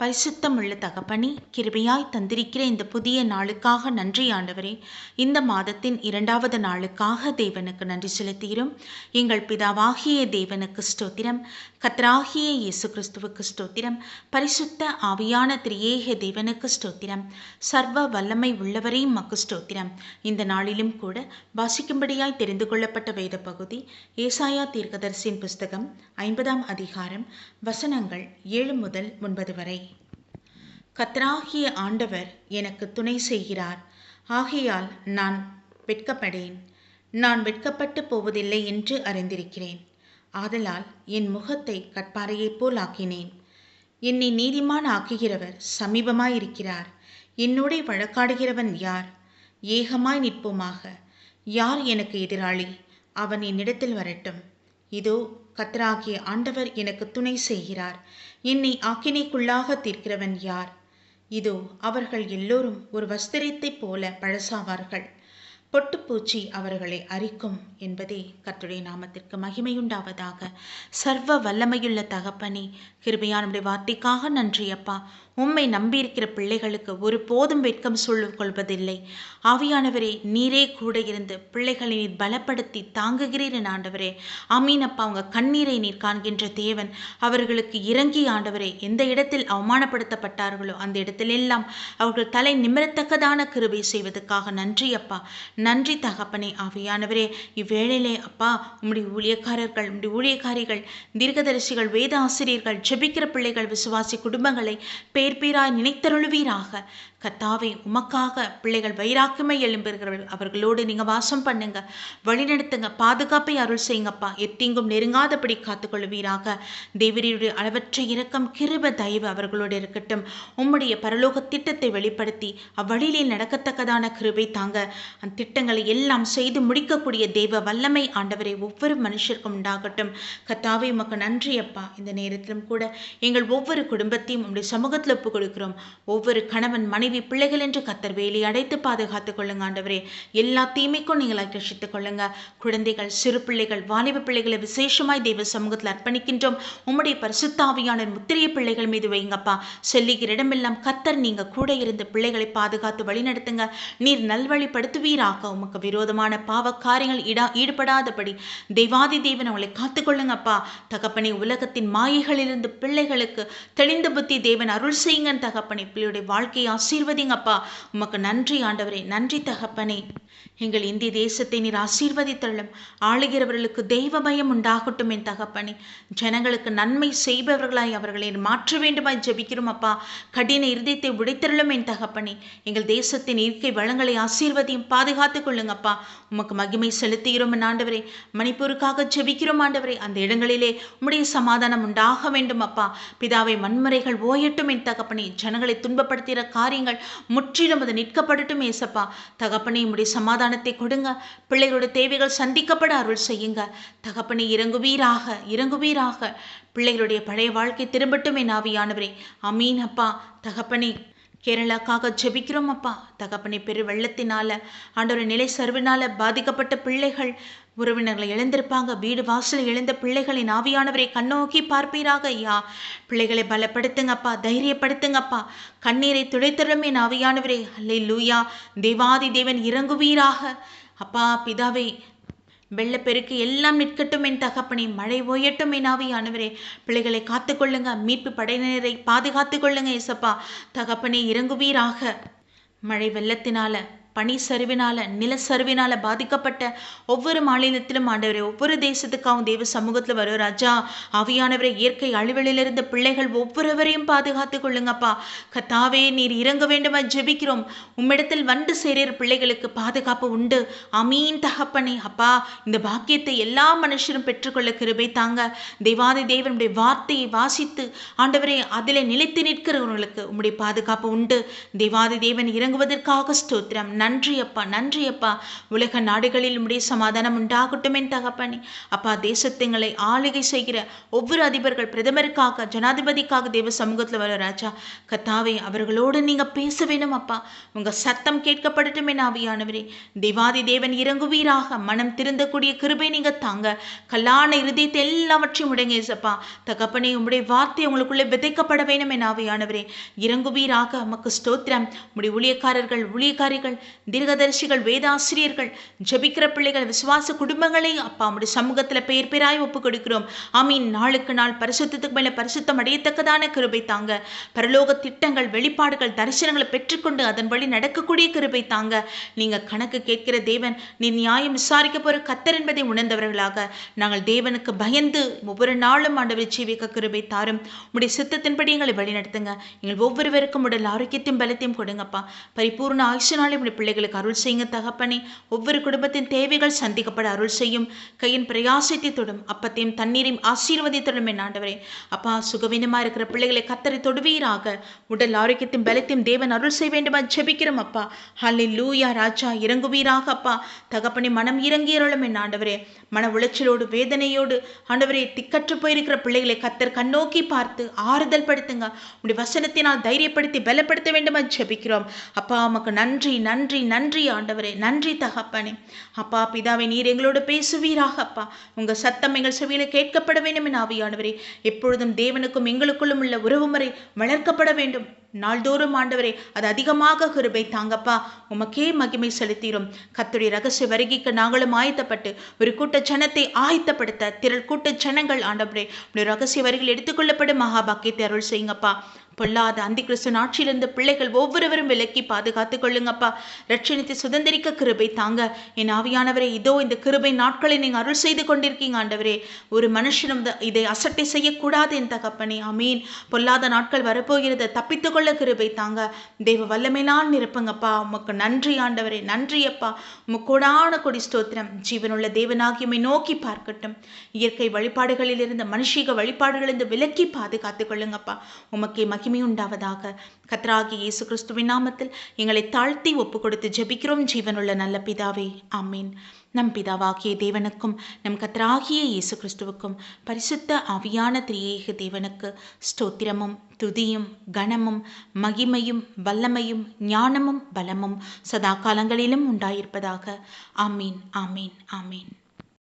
பரிசுத்தமுள்ள தகப்பனே, கிருபையாய் தந்திருக்கிற இந்த புதிய நாளுக்காக நன்றி ஆண்டவரே. இந்த மாதத்தின் 2வது நாளுக்காக தேவனுக்கு நன்றி செலுத்துகிறோம். எங்கள் பிதாவாகிய தேவனுக்கு ஸ்தோத்திரம், கர்த்தராகிய இயேசு கிறிஸ்துவுக்கு ஸ்தோத்திரம், பரிசுத்த ஆவியான திரியேக தேவனுக்கு ஸ்தோத்திரம், சர்வ வல்லமை உள்ளவரே மக்கு ஸ்தோத்திரம். இந்த நாளிலும் கூட வாசிக்கும்படியாய் தெரிந்து கொள்ளப்பட்ட வேத பகுதி ஏசாயா தீர்க்கதரிசியின் புஸ்தகம் 50ஆம் அதிகாரம் வசனங்கள் 7 முதல் 9 வரை. கர்த்தராகிய ஆண்டவர் எனக்கு துணை செய்கிறார், ஆகையால் நான் வெட்கப்படேன். நான் வெட்கப்பட்டு போவதில்லை என்று அறிந்திருக்கிறேன். ஆதலால் என் முகத்தை கற்பாறையைப் போல் ஆக்கினேன். என்னை நீதிமான் ஆக்குகிறவர் சமீபமாயிருக்கிறார். என்னோட வழக்காடுகிறவன் யார்? ஏகமாய் நிற்போமாக. யார் எனக்கு எதிராளி? அவன் என்னிடத்தில் வரட்டும். இதோ கர்த்தராகிய ஆண்டவர் எனக்கு துணை செய்கிறார். என்னை ஆக்கினைக்குள்ளாக தீர்க்கிறவன் யார்? இதோ அவர்கள் எல்லோரும் ஒரு வஸ்திரத்தைப் போல பழசாவார்கள். பொட்டுப்பூச்சி அவர்களை அரிக்கும் என்பதே கர்த்தருடைய நாமத்திற்கு மகிமையுண்டாவதாக. சர்வ வல்லமையுள்ள தகப்பனே, கிருபையானுடைய வார்த்தைக்காக நன்றி அப்பா. உம்மை நம்பியிருக்கிற பிள்ளைகளுக்கு ஒரு போதும் வெட்கம் சொல்லிக் கொள்வதில்லை. ஆவியானவரே, நீரே கூட இருந்து பிள்ளைகளை நீர் பலப்படுத்தி தாங்குகிறீர் ஆண்டவரே. ஆமீன் அப்பா. உங்க கண்ணீரை நீர் காண்கின்ற தேவன். அவர்களுக்கு இறங்கி ஆண்டவரே, எந்த இடத்தில் அவமானப்படுத்தப்பட்டார்களோ அந்த இடத்திலெல்லாம் அவர்கள் தலை நிமிரத்தக்கதான கிருபை செய்வதற்காக நன்றி அப்பா. நன்றி தகப்பனே. ஆவியானவரே, இவ்வேளையிலே அப்பா உம்முடைய ஊழியக்காரர்கள், உம்முடைய ஊழியக்காரிகள், தீர்க்கதரிசிகள், வேத ஆசிரியர்கள், ஜெபிக்கிற பிள்ளைகள், விசுவாசி குடும்பங்களை பேராய் நினைத்தருளுவீராக. கர்த்தாவே, உமக்காக பிள்ளைகள் வைராக்கியமை எழும்புகிறவர்கள் அவர்களோடு நீங்க வாசம் பண்ணுங்க, வழிநடத்துங்க, பாதுகாப்பை அருள் செய்யுங்கப்பா. எத்தீங்கும் நெருங்காதபடி காத்துக்கொள்வீராக. தேவரீருடைய அளவற்ற இரக்கம், கிருபை, தயவு அவர்களோடு இருக்கட்டும். உம்முடைய பரலோக திட்டத்தை வெளிப்படுத்தி அவ்வழியிலே நடக்கத்தக்கதான கிருபை தாங்க. அந்த திட்டங்களை எல்லாம் செய்து முடிக்கக்கூடிய தேவ வல்லமை ஆண்டவரை ஒவ்வொரு மனுஷருக்கும் உண்டாகட்டும். கர்த்தாவே, உமக்கு நன்றி அப்பா. இந்த நேரத்திலும் கூட எங்கள் ஒவ்வொரு குடும்பத்தையும் உம்முடைய சமூகத்தில் ஒப்புக் கொடுக்கிறோம். ஒவ்வொரு கணவன், மனைவி, பிள்ளைகள் என்று கர்த்தர் வேலி அடைத்து பாதுகாத்துக் கொள்ளுங்க ஆண்டவரே. எல்லா தீமைக்கும் நீங்களை ரட்சித்துக் கொள்ளுங்க. குழந்தைகள், சிறு பிள்ளைகள், வாலிப பிள்ளைகளை விசேஷமாய் தெய்வ சமூகத்தில் அர்ப்பணிக்கின்றோம். உம்முடைய பரிசுத்த ஆவியானவர் முத்திரைய பிள்ளைகள் மீது வைங்கப்பா. செல்லுகிற இடமெல்லாம் கர்த்தர் நீங்க கூட இருந்து பிள்ளைகளை பாதுகாத்து வழிநடத்துங்க. நீர் நல்வழிப்படுத்துவீராக. உமக்கு விரோதமான பாவ காரியங்கள் ஈடுபடாதபடி தெய்வாதி தேவன் அவங்களை காத்துக்கொள்ளுங்கப்பா. தகப்பனே, உலகத்தின் மாயைகளிலிருந்து பிள்ளைகளுக்கு தெளிந்த புத்தி தேவன் அருள் செய்யுங்க தகப்பனே. பிள்ளையுடைய வாழ்க்கையை ஆசீர்வதிங்கப்பா. உமக்கு நன்றி ஆண்டவரே. நன்றி தகப்பனே. எங்கள் இந்திய தேசத்தை நீர் ஆசீர்வதித்தள்ளும். ஆளுகிறவர்களுக்கு தெய்வ பயம் உண்டாகட்டும் என் தகப்பனே. ஜனங்களுக்கு நன்மை செய்பவர்களாய் அவர்களை மாற்ற வேண்டுமாய் ஜெபிக்கிறோம் அப்பா. கடின இருதயத்தை உடைத்தருளும் என் தகப்பனே. எங்கள் தேசத்தின் இயற்கை வளங்களை ஆசீர்வதியும் பாதுகாத்துக் கொள்ளுங்கப்பா. உமக்கு மகிமை செலுத்துகிறோம் ஆண்டவரே. மணிப்பூருக்காக ஜெபிக்கிறோம் ஆண்டவரே. அந்த இடங்களிலே உம்முடைய சமாதானம் உண்டாக வேண்டும் அப்பா. பிதாவை, வன்முறைகள் ஓயட்டும் என் தகப்பனே. ஜனங்களை துன்பப்படுத்துகிற காரியங்கள் முற்றிலும் அது நிற்கப்படட்டும் ஏசப்பா. தகப்பனே, உம்முடைய சமாதானத்தை கொடுங்க. பிள்ளைகளுடைய தேவைகள் சந்திக்கப்பட அருள் செய்யுங்க தகப்பனே. இறங்குவீராக, இறங்குவீராக. பிள்ளைகளுடைய பழைய வாழ்க்கை திரும்பட்டும் என் ஆவியானவரே. அமீன் அப்பா. தகப்பனே, கேரளாக்காக ஜெபிக்கிறோம் அப்பா. தகப்பனை, பெரு வெள்ளத்தினால ஆண்டவரை நிலை சரிவினால பாதிக்கப்பட்ட பிள்ளைகள், உறவினர்களை இழந்திருப்பாங்க. வீடு வாசல் இழந்த பிள்ளைகளின் ஆவியானவரை கண்ணோக்கி பார்ப்பீராக ஐயா. பிள்ளைகளை பலப்படுத்துங்கப்பா, தைரியப்படுத்துங்கப்பா. கண்ணீரை துடைத்தரும் என் ஆவியானவரே. அல்லேலூயா. தேவாதி தேவன் இறங்குவீராக அப்பா. பிதாவே, வெள்ளப்பெருக்கு எல்லாம் நிற்கட்டும் என் தகப்பனே. மழை ஓயட்டும் என் ஆவியானவரே. பிள்ளைகளை காத்துக்கொள்ளுங்க. மீட்பு படையினரை பாதுகாத்துக் கொள்ளுங்க ஏசப்பா. தகப்பனே, இறங்குவீராக. மழை வெள்ளத்தினால, பனி சரிவினால, நில சரிவினால பாதிக்கப்பட்ட ஒவ்வொரு மாநிலத்திலும் ஆண்டவரே, ஒவ்வொரு தேசத்துக்காகவும் தேவ சமூகத்தில் வரும் ராஜா. ஆவியானவரை, இயற்கை அழிவுகளிலிருந்து பிள்ளைகள் ஒவ்வொருவரையும் பாதுகாத்துக் கொள்ளுங்கப்பா. கர்த்தாவே, நீர் இறங்க வேண்டுமா ஜெபிக்கிறோம். உம்மிடத்தில் வந்து சேர பிள்ளைகளுக்கு பாதுகாப்பு உண்டு. அமீன் தகப்பனே. அப்பா, இந்த பாக்கியத்தை எல்லா மனுஷரும் பெற்றுக்கொள்ள கிருபை தாங்க. தேவாதி தேவனுடைய வார்த்தையை வாசித்து ஆண்டவரே அதிலே நிலைத்து நிற்கிறவர்களுக்கு உம்முடைய பாதுகாப்பு உண்டு. தேவாதி தேவன் இறங்குவதற்காக ஸ்தோத்திரம். நன்றி அப்பா, நன்றி அப்பா. உலக நாடுகளில் உம்முடைய சமாதானம் உண்டாகட்டும் என் தகப்பனே. அப்பா, தேசத்துங்களை ஆளுகை செய்கிற ஒவ்வொரு அதிபர்கள், பிரதமருக்காக, ஜனாதிபதிக்காக தேவ சமூகத்தில் வர ராஜா கத்தாவே, அவர்களோடு நீங்க பேச வேணும் அப்பா. உங்க சத்தம் கேட்கப்படட்டும் என் ஆவியானவரே. தேவாதி தேவன் இறங்குவீராக. மனம் திருந்தக்கூடிய கிருபை நீங்க தாங்க. கல்லான இருதயத்தை எல்லாவற்றையும் உடைங்க ஏசப்பா. தகப்பனே, உம்முடைய வார்த்தை உங்களுக்குள்ளே விதைக்கப்பட வேணும் என் ஆவியானவரே. இறங்குவீராக. உமக்கு ஸ்தோத்திரம். உம்முடைய ஊழியக்காரர்கள், ஊழியக்காரிகள், தீர்க்கதரிசிகள், வேதாசிரியர்கள், ஜெபிக்கிற பிள்ளைகள், விசுவாச குடும்பங்களை அப்பா உம்முடைய சமூகத்தில் பேர் பேராய் ஒப்பு கொடுக்கிறோம். ஆமீன். நாளுக்கு நாள் பரிசுத்தத்துக்கு மேல பரிசுத்தம் அடையத்தக்கதான கிருபை தாங்க. பரலோக திட்டங்கள், வெளிப்பாடுகள், தரிசனங்களை பெற்றுக்கொண்டு அதன் வழி நடக்கக்கூடிய கிருபை தாங்க. நீங்க கணக்கு கேட்கிற தேவன், நீ நியாயம் விசாரிக்க போற கர்த்தர் என்பதை உணர்ந்தவர்களாக நாங்கள் தேவனுக்கு பயந்து ஒவ்வொரு நாளும் ஆண்டவரை ஜீவிக்க கிருபை தாரும். உடைய சித்தத்தின்படி எங்களை வழிநடத்துங்க. எங்கள் ஒவ்வொருவருக்கும் உடல் ஆரோக்கியத்தையும் பலத்தையும் கொடுங்கப்பா. பரிபூர்ண ஆயுசு நாளை உடைய பிள்ளைகளுக்கு அருள் செய்யுங்க தகப்பனே. ஒவ்வொரு குடும்பத்தின் தேவைகள் சந்திக்கப்பட அருள் செய்யும். கையின் பிரயாசத்தை தொடும். அப்பத்தையும் தண்ணீரையும் ஆசீர்வதித்தொடும் என் ஆண்டவரே. அப்பா, சுகவீனமா இருக்கிற பிள்ளைகளை கர்த்தரை தொடுவீராக. உடல் ஆரோக்கியத்தையும் பலத்தையும் தேவன் அருள் செய்ய வேண்டுமா ஜெபிக்கிறோம் அப்பா. ஹல்லேலூயா ராஜா, இறங்குவீராக அப்பா. தகப்பனே, மனம் இறங்கியருளும் என் ஆண்டவரே. மன உளைச்சலோடு, வேதனையோடு ஆண்டவரே திக்கற்று போயிருக்கிற பிள்ளைகளை கர்த்தர் கண்ணோக்கி பார்த்து ஆறுதல் படுத்துங்க. உடைய வசனத்தினால் தைரியப்படுத்தி பலப்படுத்த வேண்டுமா ஜெபிக்கிறோம் அப்பா. உமக்கு நன்றி, நன்றி, நன்றி ஆண்டவரே. நன்றி தகப்பனே. அப்பா பிதாவே, நீர் எங்களோடு பேசுவீராக அப்பா. உங்க சத்தம் எங்கள் செவியில கேட்கப்பட வேண்டும் என் ஆவியானவரே. எப்பொழுதும் தேவனுக்கும் எங்களுக்குள்ளும் உள்ள உறவு முறை வளர்க்கப்பட வேண்டும். நாள்தோறும் ஆண்டவரே அது அதிகமாக கிருபை தாங்கப்பா. உமக்கே மகிமை செலுத்தீரும். கர்த்தருடைய ரகசிய வருகைக்கு நாங்களும் ஆயத்தப்பட்டு ஒரு கூட்ட ஜனத்தை ஆயத்தப்படுத்த திரள் கூட்ட ஜனங்கள் ஆண்டவரே உடைய ரகசிய வருகையில் எடுத்துக்கொள்ளப்படும் மகாபாக்கியத்தை அருள் செய்யுங்கப்பா. பொல்லாத அந்தி கிறிஸ்து ஆட்சியிலிருந்து பிள்ளைகள் ஒவ்வொருவரும் விலக்கி பாதுகாத்துக் கொள்ளுங்கப்பா. ரட்சணித்தை சுதந்திரிக்க கிருபை தாங்க. என் ஆவியானவரே, இதோ இந்த கிருபை நாட்களை நீங்க அருள் செய்து கொண்டிருக்கீங்க ஆண்டவரே. ஒரு மனுஷனும் இதை அசட்டை செய்யக்கூடாது என் தகப்பனே. ஆமீன். பொல்லாத நாட்கள் வரப்போகிறது. தப்பித்துக் கொள்ள கிருபை தாங்க. தெய்வ வல்லமையினால் நிரப்புங்கப்பா. உமக்கு நன்றி ஆண்டவரே. நன்றி அப்பா. உமக்கோடான கொடி ஸ்தோத்திரம். ஜீவனுள்ள தேவனாகியமை நோக்கி பார்க்கட்டும். இயற்கை வழிபாடுகளில் இருந்து மனுஷீக வழிபாடுகளிலிருந்து விலக்கி பாதுகாத்துக் கொள்ளுங்கப்பா. உமக்கே மகிமை உண்டாவதாக. கர்த்தராகிய இயேசு கிறிஸ்துவின் நாமத்தில் எங்களை தாழ்த்தி ஒப்பு கொடுத்து ஜெபிக்கிறோம் ஜீவனுள்ள நல்ல பிதாவே. ஆமீன். நம் பிதாவாகிய தேவனுக்கும் நம் கர்த்தராகிய இயேசு கிறிஸ்துவுக்கும் பரிசுத்த ஆவியான திரியேக தேவனுக்கு ஸ்தோத்திரமும் துதியும் கனமும் மகிமையும் வல்லமையும் ஞானமும் பலமும் சதா காலங்களிலும் உண்டாயிருப்பதாக. ஆமீன், ஆமீன், ஆமீன்.